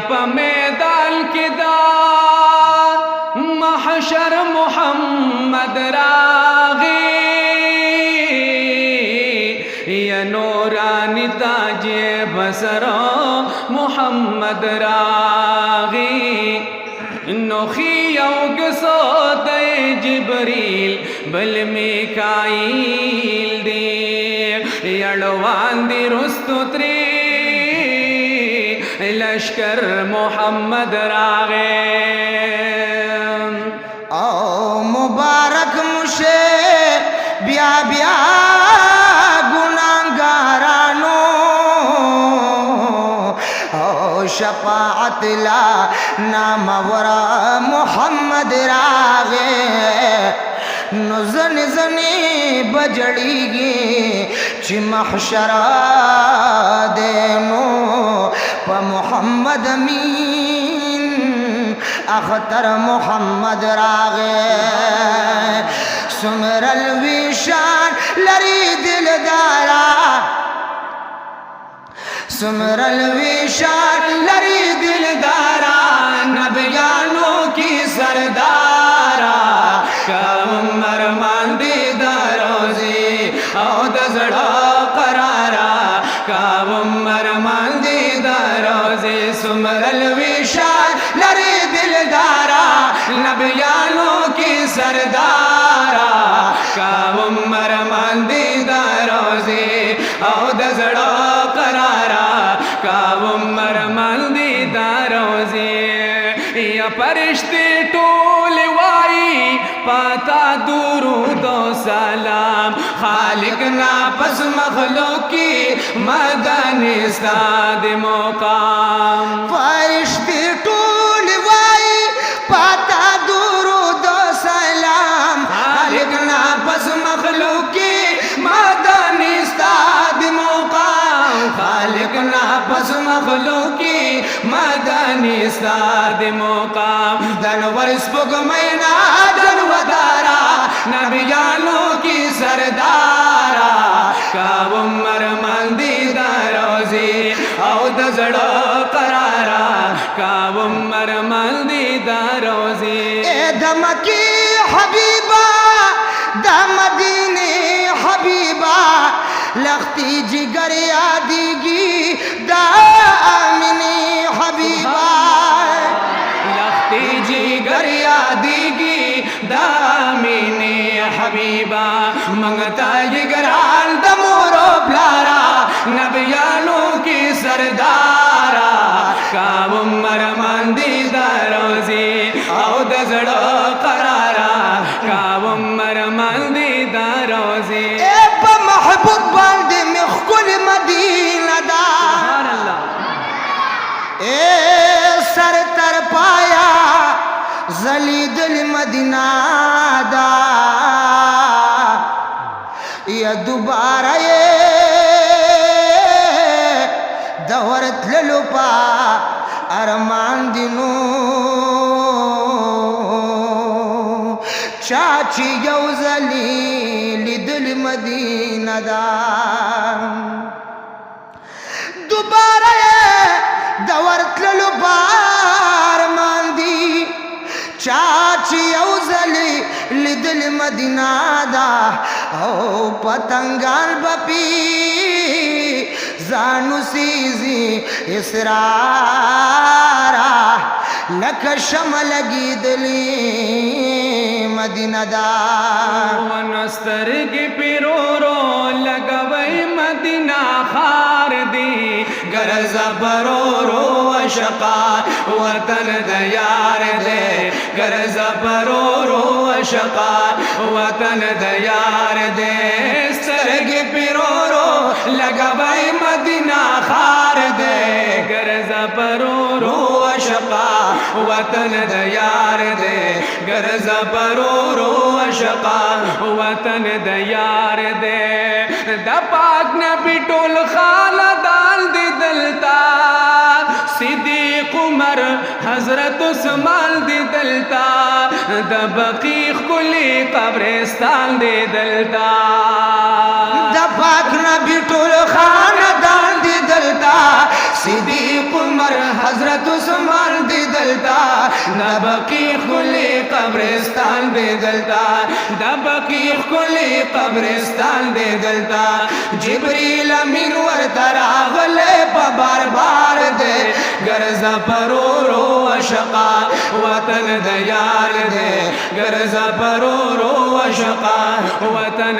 په میدان کې دا محشر محمد راغی یا نورانی تاج بصر محمد راغی نوخی یو کسو دی جبریل بل میکائیل دی یڑوان دی رستو تری لشکر محمد راغے او مبارک مشے بیا بیا گناہگارانو او شفاعت لا نام ورا محمد راغے نو زن زنی بجڑیگی چی محشر دینو پا محمد امین اختر محمد راغے سمر الویشان لری دل دارا سمر الویشان لری دل دارا نبیانو کی سردارا کامر ماندی دروزی او دزڑا قرارا کامر ماندی دروزی سمر الویشان لری دل دارا نبیانو کی سردارا کامر ماندی دروزی او دزڑا قرارا کامر ماندی دروزی یا پرشتے ٹول وائی پاتا درود و سلام خالق نا پس مخلوق کی مدن استاد مقام فرشتے ٹول وائی پاتا درود و سلام خالق نا پس مخلوق کی مدن استاد مقام خالق نا پس مخلوق کی مدنی استاد مقام دنور سپگ مینا دنو دارا نبیانوں کی سردارا کابمر مندی دروزی او دزڑو قرارا کابمر مندی دروزی اے دمکی حبیبہ دا مدینی حبیبہ لختی جگر یادیگی دا آمینی حبیبہ لختی جگر یادیگی دا آمینی حبیبہ منگتا جگران دا مورو پلارا نبیانوں کی سردارا کابمر ماندی دروزی او دزڑو قرارا کابمر ماندی دروزی محبوب باندې مخکل مدینه دا اے سر تر پایا زلید المدینہ دا یا دوبارہ یہ دورت للپا ارمان دینو چاچی یوزلی دل مدینہ دا دوبارہ دورت للو بار ماندی چاچی اوزلی لدل مدینہ دا او پتنگان بپی زانو سیزی اسرارا لک شمع لگی دلی مدینہ دا ونسترگی پیرورو لگوی مدینہ خار دی گرز پرورو اشقا وطن دیار دے گرز پرورو اشقا وطن دیار دے سترگی پیرورو لگوی مدینہ خار دے گرز پرورو اشقا وطن دیار دے گرز پرورو اشقا وطن دیار دے دا پاک نبی ٹول خاندان دی دلتا صدیق عمر حضرت عثمان دی دلتا دا بقیق کلی قبرستان دی دلتا دا پاک نبی ٹول خاندان دی دلتا صدیق عمر حضرت عثمان دی دلتا دا بقیع خلی قبرستان دی دلتا دا بقیع خلی قبرستان دی دلتا جبریل امین ورته راغلی په بار بار دی ګرځه پرورو اشقا وطن د یار دی ګرځه پرورو اشقا وطن